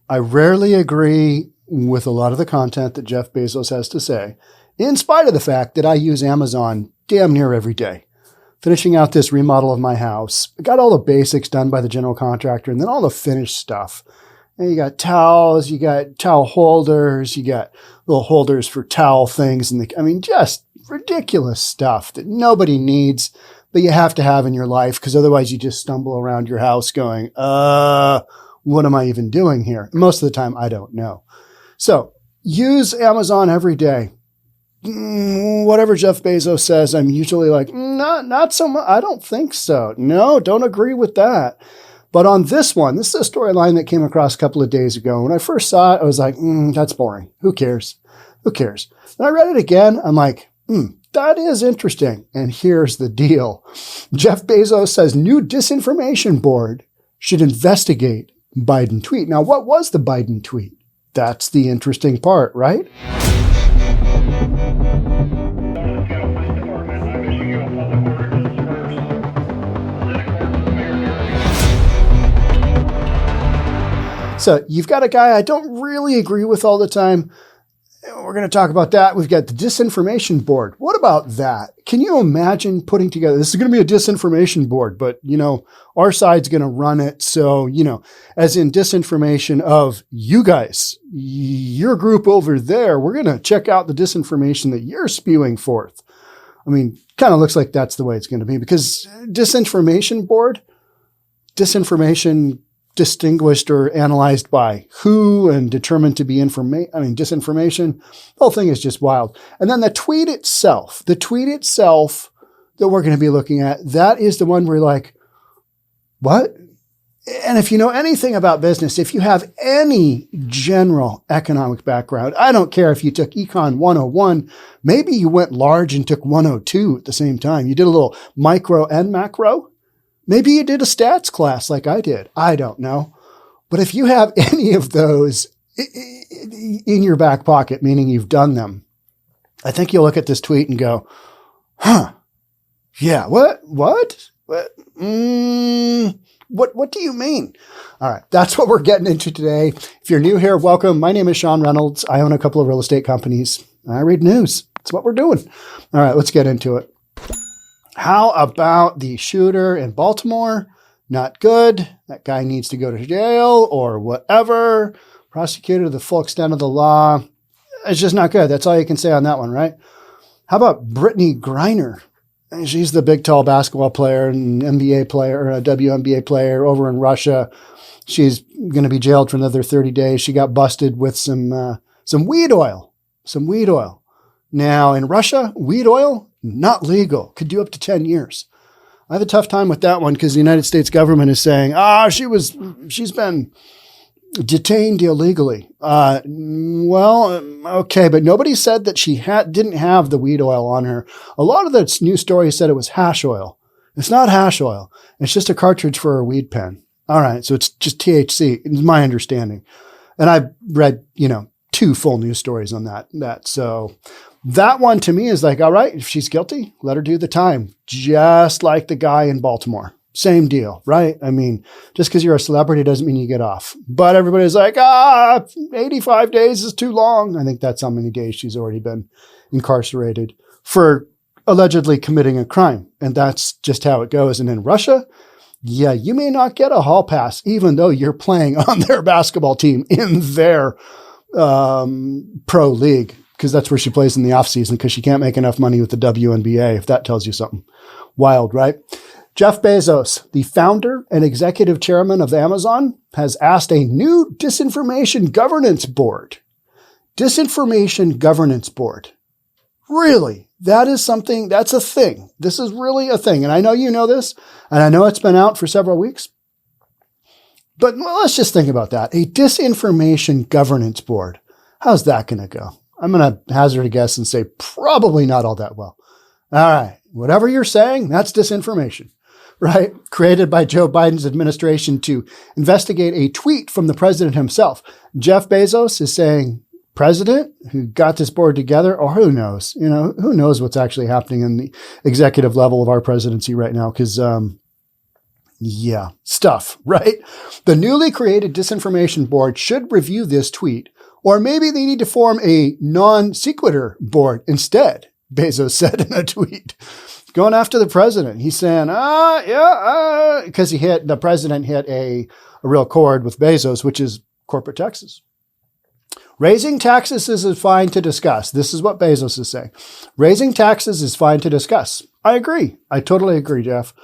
I rarely agree with a lot of the content that Jeff Bezos has to say, in spite of the fact that I use Amazon damn near every day. Finishing out this remodel of my house, I got all the basics done by the general contractor and then all the finished stuff. And you got towels, you got towel holders, you got little holders for towel things. And just ridiculous stuff that nobody needs, but you have to have in your life because otherwise you just stumble around your house going, what am I even doing here? Most of the time, I don't know. So use Amazon every day. Whatever Jeff Bezos says, I'm usually like, not so much. I don't think so. No, don't agree with that. But on this one, this is a storyline that came across a couple of days ago. When I first saw it, I was like, that's boring. Who cares? Who cares? Then I read it again. I'm like, that is interesting. And here's the deal. Jeff Bezos says new Disinformation Board should investigate Biden tweet. Now, what was the Biden tweet? That's the interesting part, right? So you've got a guy I don't really agree with all the time. We're going to talk about that. We've got the Disinformation Board. What about that? Can you imagine putting together, this is going to be a disinformation board, but, our side's going to run it. So, as in disinformation of you guys, your group over there, we're going to check out the disinformation that you're spewing forth. Kind of looks like that's the way it's going to be because Disinformation Board, disinformation distinguished or analyzed by who and determined to be disinformation. The whole thing is just wild. And then the tweet itself that we're going to be looking at, that is the one where you're like, what? And if you know anything about business, if you have any general economic background, I don't care if you took Econ 101, maybe you went large and took 102 at the same time. You did a little micro and macro. Maybe you did a stats class like I did. I don't know. But if you have any of those in your back pocket, meaning you've done them, I think you'll look at this tweet and go, yeah, what? What do you mean? All right. That's what we're getting into today. If you're new here, welcome. My name is Sean Reynolds. I own a couple of real estate companies. I read news. That's what we're doing. All right. Let's get into it. How about the shooter in Baltimore? Not good. That guy needs to go to jail or whatever. Prosecuted to the full extent of the law. It's just not good. That's all you can say on that one, right? How about Brittany Griner? She's the big, tall basketball player and NBA player, a WNBA player over in Russia. She's going to be jailed for another 30 days. She got busted with some weed oil. Some weed oil. Now, in Russia, weed oil, not legal. Could do up to 10 years. I have a tough time with that one because the United States government is saying, she's been detained illegally. Okay, but nobody said that she didn't have the weed oil on her. A lot of the news stories said it was hash oil. It's not hash oil. It's just a cartridge for a weed pen. All right, so it's just THC, is my understanding. And I've read, 2 full news stories on that. So that one to me is like, all right, if she's guilty, let her do the time. Just like the guy in Baltimore. Same deal, right? Just because you're a celebrity doesn't mean you get off. But everybody's like, 85 days is too long. I think that's how many days she's already been incarcerated for allegedly committing a crime. And that's just how it goes. And in Russia, yeah, you may not get a hall pass, even though you're playing on their basketball team in their pro league, because that's where she plays in the off season because she can't make enough money with the WNBA, if that tells you something. Wild, right? Jeff Bezos, the founder and executive chairman of Amazon, has asked a new Disinformation Governance Board. Disinformation Governance Board. Really? That is something, that's a thing. This is really a thing. And I know you know this, and I know it's been out for several weeks. But let's just think about that. A Disinformation Governance Board. How's that going to go? I'm going to hazard a guess and say probably not all that well. All right. Whatever you're saying, that's disinformation, right? Created by Joe Biden's administration to investigate a tweet from the president himself. Jeff Bezos is saying, president who got this board together, or who knows, who knows what's actually happening in the executive level of our presidency right now. Because Yeah, stuff, right? The newly created Disinformation Board should review this tweet, or maybe they need to form a Non Sequitur Board instead, Bezos said in a tweet. Going after the president. He's saying, because the president hit a real chord with Bezos, which is corporate taxes. Raising taxes is fine to discuss. This is what Bezos is saying. Raising taxes is fine to discuss. I agree. I totally agree, Jeff.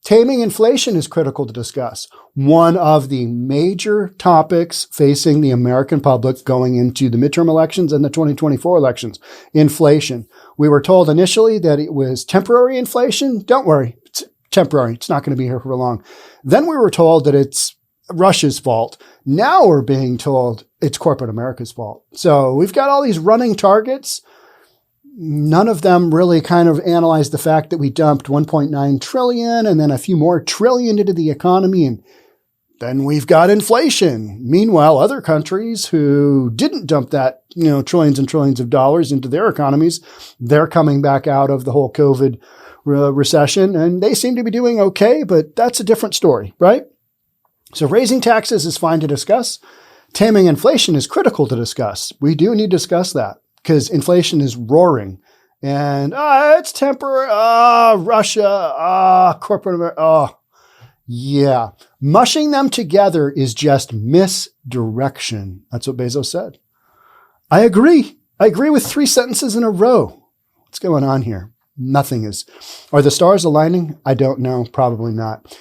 Taming inflation is critical to discuss. One of the major topics facing the American public going into the midterm elections and the 2024 elections, inflation. We were told initially that it was temporary inflation. Don't worry, it's temporary. It's not going to be here for long. Then we were told that it's Russia's fault. Now we're being told it's corporate America's fault. So we've got all these running targets. None of them really kind of analyze the fact that we dumped 1.9 trillion and then a few more trillion into the economy. And then we've got inflation. Meanwhile, other countries who didn't dump that, trillions and trillions of dollars into their economies, they're coming back out of the whole COVID recession and they seem to be doing okay, but that's a different story, right? So raising taxes is fine to discuss. Taming inflation is critical to discuss. We do need to discuss that because inflation is roaring and it's temporary. Russia, corporate America. Yeah. Mushing them together is just misdirection. That's what Bezos said. I agree. I agree with 3 sentences in a row. What's going on here? Nothing is. Are the stars aligning? I don't know. Probably not.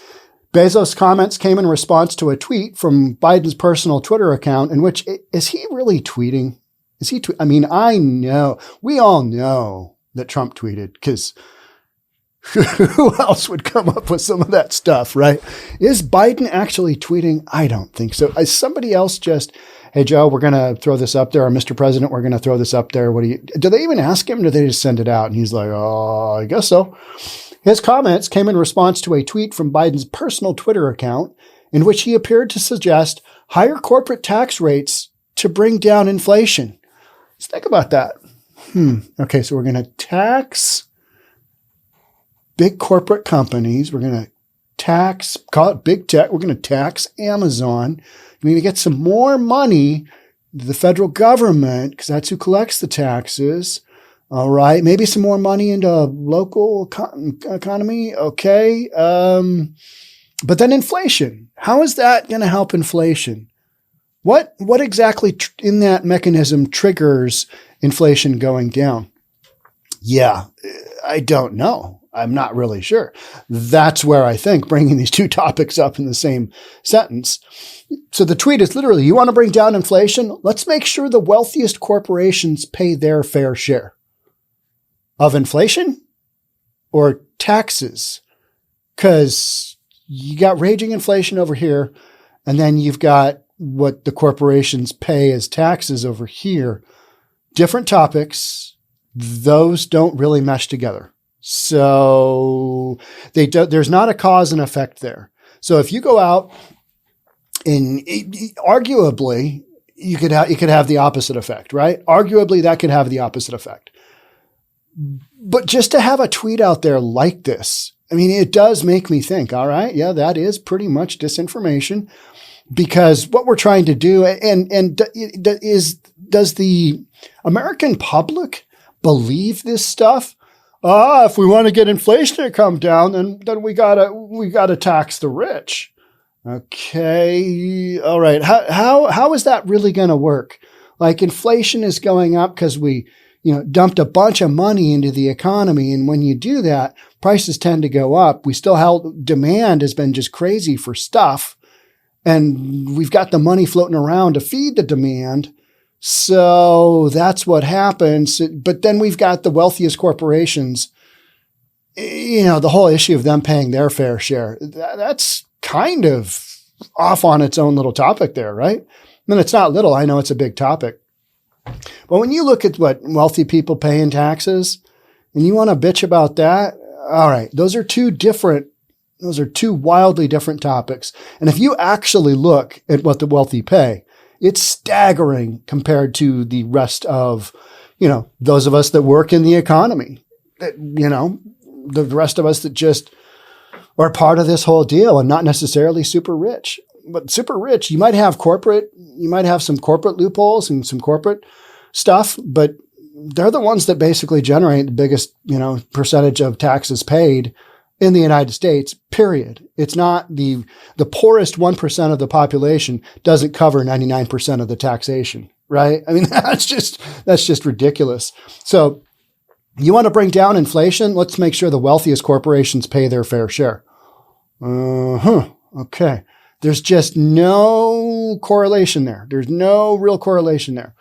Bezos' comments came in response to a tweet from Biden's personal Twitter account in which, is he really tweeting? I know, we all know that Trump tweeted because who else would come up with some of that stuff, right? Is Biden actually tweeting? I don't think so. Is somebody else just, hey, Joe, we're going to throw this up there, or Mr. President, we're going to throw this up there. Do they even ask him? Or do they just send it out? And he's like, oh, I guess so. His comments came in response to a tweet from Biden's personal Twitter account in which he appeared to suggest higher corporate tax rates to bring down inflation. Let's think about that. Okay, so we're going to tax big corporate companies. We're going to tax, call it big tech. We're going to tax Amazon. We're going to get some more money to the federal government because that's who collects the taxes. All right. Maybe some more money into local economy. Okay. But then inflation. How is that going to help inflation? What exactly in that mechanism triggers inflation going down? Yeah, I don't know. I'm not really sure. That's where I think bringing these two topics up in the same sentence. So the tweet is literally, you want to bring down inflation? Let's make sure the wealthiest corporations pay their fair share. Of inflation or taxes? Because you got raging inflation over here, and then you've got what the corporations pay as taxes over here. Different topics. Those don't really mesh together. So there's not a cause and effect there. So if you go out and arguably you could have the opposite effect, right? Arguably that could have the opposite effect. But just to have a tweet out there like this, I mean, it does make me think, all right, yeah, that is pretty much disinformation because what we're trying to do does the American public believe this stuff? If we want to get inflation to come down, then we gotta tax the rich. Okay. All right. How is that really going to work? Like inflation is going up because we, dumped a bunch of money into the economy. And when you do that, prices tend to go up. We still held demand has been just crazy for stuff. And we've got the money floating around to feed the demand. So that's what happens. But then we've got the wealthiest corporations, the whole issue of them paying their fair share. That's kind of off on its own little topic there, right? And it's not little. I know it's a big topic. But when you look at what wealthy people pay in taxes and you want to bitch about that, all right, those are two wildly different topics. And if you actually look at what the wealthy pay, it's staggering compared to the rest of, those of us that work in the economy, the rest of us that just or part of this whole deal and not necessarily super rich. But super rich, you might have some corporate loopholes and some corporate stuff, but they're the ones that basically generate the biggest, percentage of taxes paid in the United States, period. It's not the poorest 1% of the population doesn't cover 99% of the taxation, right? I mean, that's just ridiculous. So you want to bring down inflation? Let's make sure the wealthiest corporations pay their fair share. Okay. There's just no correlation there. There's no real correlation there.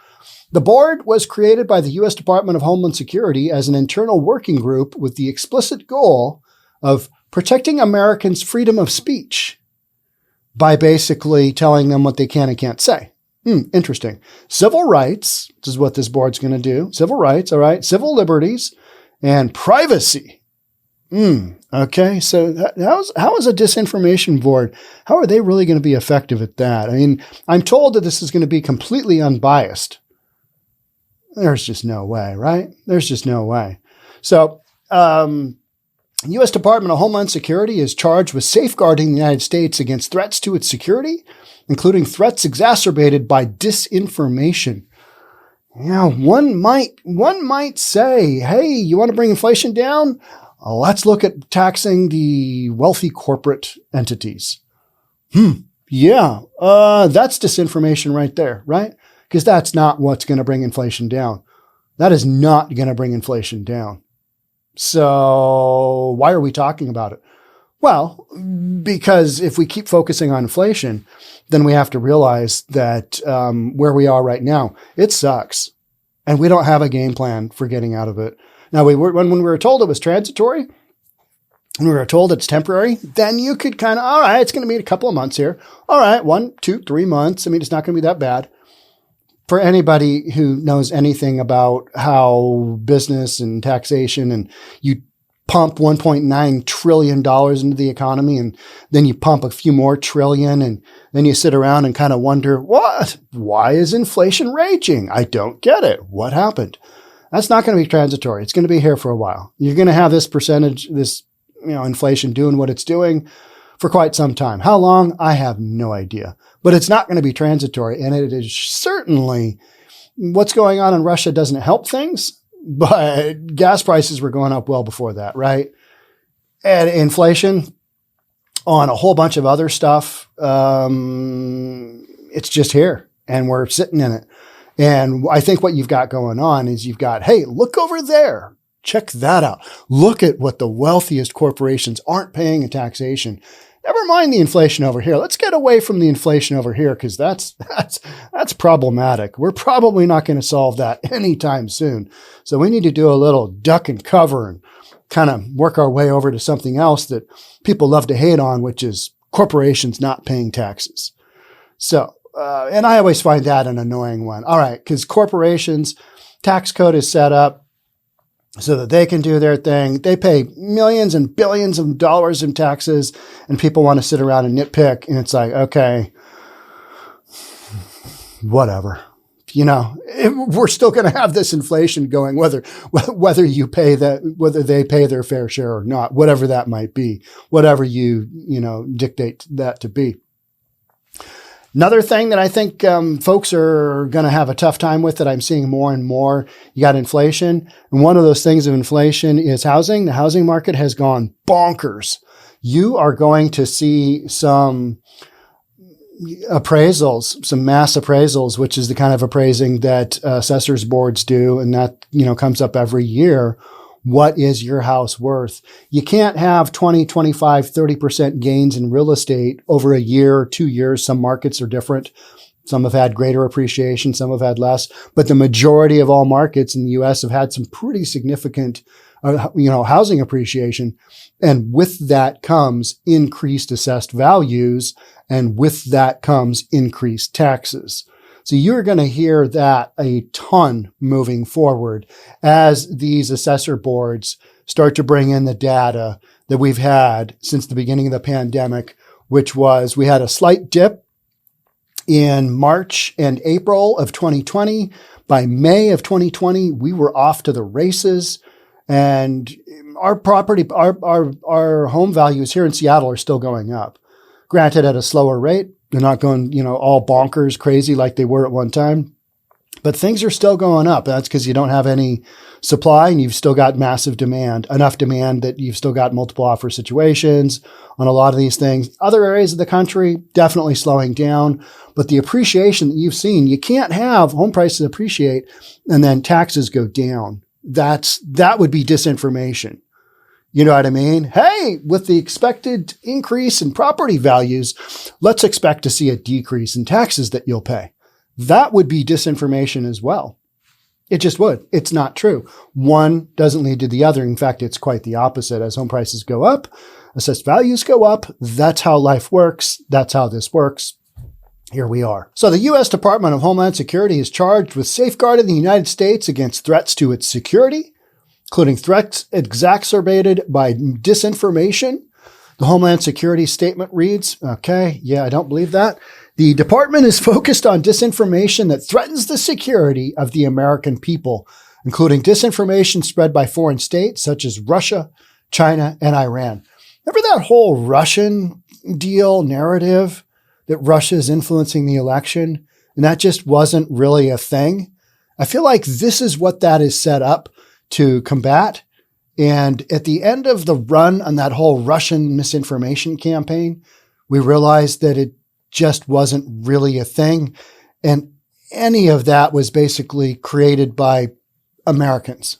The board was created by the U.S. Department of Homeland Security as an internal working group with the explicit goal of protecting Americans' freedom of speech by basically telling them what they can and can't say. Interesting. Civil rights, this is what this board's going to do. Civil rights, all right. Civil liberties and privacy. Okay. So how is a disinformation board? How are they really going to be effective at that? I mean, I'm told that this is going to be completely unbiased. There's just no way, right? There's just no way. So, U.S. Department of Homeland Security is charged with safeguarding the United States against threats to its security, including threats exacerbated by disinformation. One might say, hey, you want to bring inflation down? Let's look at taxing the wealthy corporate entities. Yeah, that's disinformation right there, right? Because that's not what's going to bring inflation down. That is not going to bring inflation down. So why are we talking about it? Well, because if we keep focusing on inflation, then we have to realize that where we are right now, it sucks. And we don't have a game plan for getting out of it. Now, when we were told it was transitory, when we were told it's temporary, then you could kind of, all right, it's going to be a couple of months here. All right, 1, 2, 3 months. I mean, it's not going to be that bad. For anybody who knows anything about how business and taxation, and you pump $1.9 trillion into the economy, and then you pump a few more trillion, and then you sit around and kind of wonder, what? Why is inflation raging? I don't get it. What happened? That's not going to be transitory. It's going to be here for a while. You're going to have this percentage, inflation doing what it's doing for quite some time. How long? I have no idea. But it's not going to be transitory. And it is certainly, what's going on in Russia doesn't help things, but gas prices were going up well before that, right? And inflation on a whole bunch of other stuff, it's just here and we're sitting in it. And I think what you've got going on is you've got, hey, look over there. Check that out. Look at what the wealthiest corporations aren't paying in taxation. Never mind the inflation over here. Let's get away from the inflation over here because that's problematic. We're probably not going to solve that anytime soon. So we need to do a little duck and cover and kind of work our way over to something else that people love to hate on, which is corporations not paying taxes. So, and I always find that an annoying one. All right, because corporations, tax code is set up so that they can do their thing. They pay millions and billions of dollars in taxes, and people want to sit around and nitpick. And it's like, okay, whatever. We're still going to have this inflation going, whether you pay that, whether they pay their fair share or not, whatever that might be, whatever you dictate that to be. Another thing that I think folks are going to have a tough time with that I'm seeing more and more, you got inflation. And one of those things of inflation is housing. The housing market has gone bonkers. You are going to see some appraisals, some mass appraisals, which is the kind of appraising that assessors boards do. And that, comes up every year. What is your house worth? You can't have 20, 25, 30% gains in real estate over a year or 2 years. Some markets are different. Some have had greater appreciation. Some have had less. But the majority of all markets in the U.S. have had some pretty significant, housing appreciation. And with that comes increased assessed values. And with that comes increased taxes. So you're going to hear that a ton moving forward as these assessor boards start to bring in the data that we've had since the beginning of the pandemic, which was we had a slight dip in March and April of 2020. By May of 2020, we were off to the races. And our property, our home values here in Seattle are still going up. Granted, at a slower rate. They're not going, all bonkers crazy like they were at one time. But things are still going up. That's because you don't have any supply and you've still got massive demand, enough demand that you've still got multiple offer situations on a lot of these things. Other areas of the country, definitely slowing down. But the appreciation that you've seen, you can't have home prices appreciate and then taxes go down. That would be disinformation. You know what I mean? Hey, with the expected increase in property values, let's expect to see a decrease in taxes that you'll pay. That would be disinformation as well. It just would. It's not true. One doesn't lead to the other. In fact, it's quite the opposite. As home prices go up, assessed values go up. That's how life works. That's how this works. Here we are. So the U.S. Department of Homeland Security is charged with safeguarding the United States against threats to its security, including threats exacerbated by disinformation. The Homeland Security statement reads, okay, yeah, I don't believe that. The department is focused on disinformation that threatens the security of the American people, including disinformation spread by foreign states such as Russia, China, and Iran. Remember that whole Russian deal narrative that Russia is influencing the election? And that just wasn't really a thing. I feel like this is what that is set up to combat. And at the end of the run on that whole Russian misinformation campaign, we realized that it just wasn't really a thing. And any of that was basically created by Americans.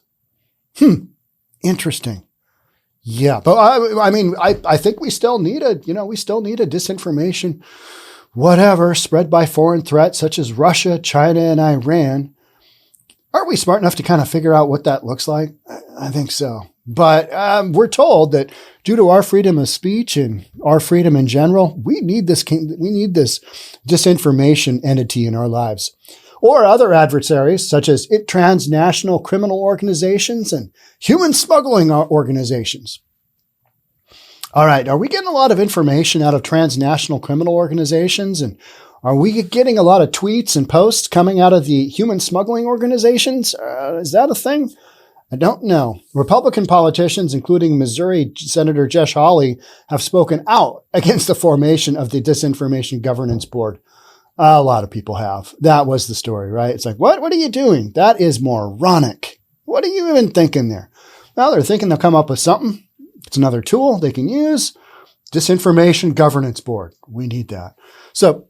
Interesting. Yeah. But I think we still need a disinformation, whatever, spread by foreign threats such as Russia, China, and Iran. Aren't we smart enough to kind of figure out what that looks like? I think so. But we're told that due to our freedom of speech and our freedom in general, we need this disinformation entity in our lives. Or other adversaries such as transnational criminal organizations and human smuggling organizations. All right, are we getting a lot of information out of transnational criminal organizations? And are we getting a lot of tweets and posts coming out of the human smuggling organizations? Is that a thing? I don't know. Republican politicians, including Missouri Senator Josh Hawley, have spoken out against the formation of the Disinformation Governance Board. A lot of people have. That was the story, right? It's like, what are you doing? That is moronic. What are you even thinking there? Well, they're thinking they'll come up with something. It's another tool they can use. Disinformation Governance Board. We need that. So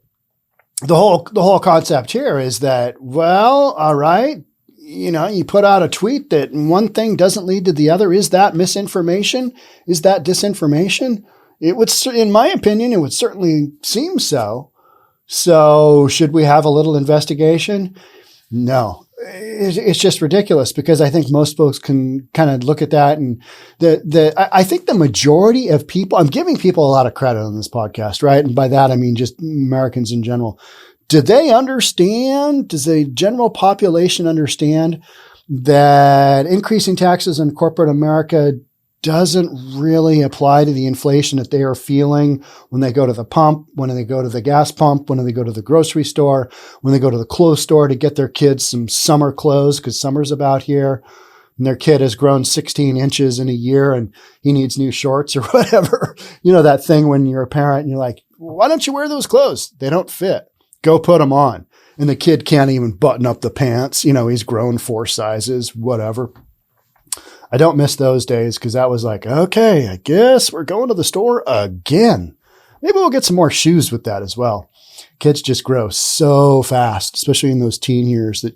the whole concept here is that, well, all right, you put out a tweet that one thing doesn't lead to the other. Is that misinformation? Is that disinformation? It would, in my opinion, it would certainly seem so. So should we have a little investigation? No, it's just ridiculous because I think most folks can kind of look at that. And I think the majority of people, I'm giving people a lot of credit on this podcast, right? And by that, I mean just Americans in general. Do they understand? Does the general population understand that increasing taxes on corporate America doesn't really apply to the inflation that they are feeling when they go to the pump, when they go to the gas pump, when they go to the grocery store, when they go to the clothes store to get their kids some summer clothes because summer's about here and their kid has grown 16 inches in a year and he needs new shorts or whatever. That thing when you're a parent and you're like, why don't you wear those clothes? They don't fit. Go put them on. And the kid can't even button up the pants. He's grown 4 sizes, whatever. I don't miss those days because that was like, okay, I guess we're going to the store again. Maybe we'll get some more shoes with that as well. Kids just grow so fast, especially in those teen years that,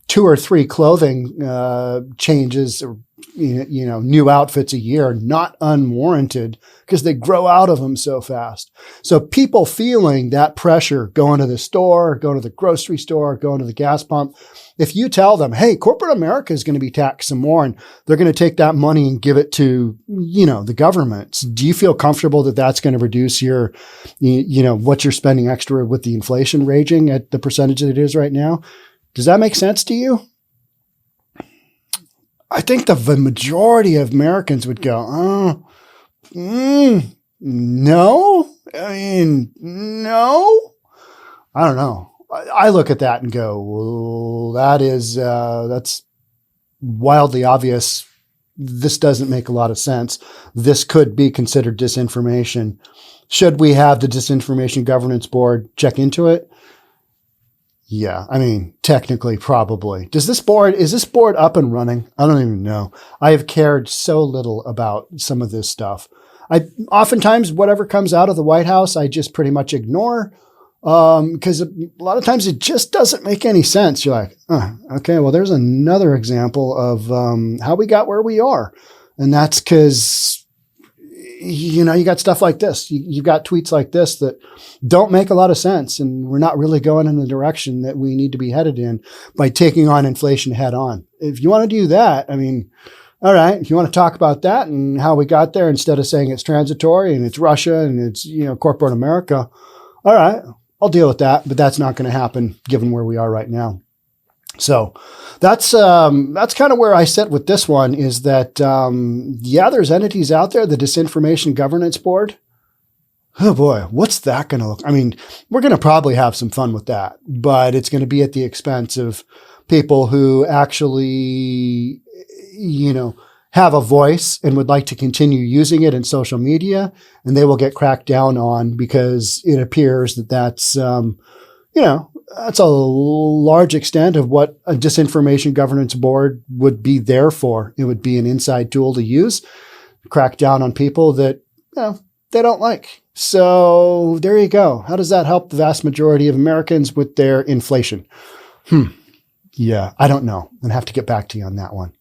2 or 3 clothing changes or, new outfits a year, not unwarranted because they grow out of them so fast. So people feeling that pressure going to the store, going to the grocery store, going to the gas pump, if you tell them, hey, corporate America is going to be taxed some more and they're going to take that money and give it to, the governments, do you feel comfortable that that's going to reduce your, what you're spending extra with the inflation raging at the percentage that it is right now? Does that make sense to you? I think the majority of Americans would go, no. No. I don't know. I look at that and go, well, that's wildly obvious. This doesn't make a lot of sense. This could be considered disinformation. Should we have the Disinformation Governance Board check into it? Yeah, I mean, technically, probably. Is this board up and running? I don't even know. I have cared so little about some of this stuff. Oftentimes, whatever comes out of the White House, I just pretty much ignore, because a lot of times it just doesn't make any sense. You're like, okay, well, there's another example of how we got where we are. And that's because, you got stuff like this. You've got tweets like this that don't make a lot of sense. And we're not really going in the direction that we need to be headed in by taking on inflation head on. If you want to do that, I mean, all right, if you want to talk about that and how we got there instead of saying it's transitory and it's Russia and it's, corporate America, all right, I'll deal with that. But that's not going to happen given where we are right now. So that's kind of where I sit with this one, is that, there's entities out there, the Disinformation Governance Board. Oh boy, what's that going to look? I mean, we're going to probably have some fun with that, but it's going to be at the expense of people who actually, have a voice and would like to continue using it in social media, and they will get cracked down on because it appears that that's a large extent of what a Disinformation Governance Board would be there for. It would be an inside tool to use, crack down on people that, they don't like. So there you go. How does that help the vast majority of Americans with their inflation? Yeah, I don't know. I'm going to have to get back to you on that one.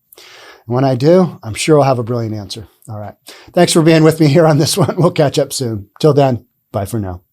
And when I do, I'm sure I'll have a brilliant answer. All right. Thanks for being with me here on this one. We'll catch up soon. Till then, bye for now.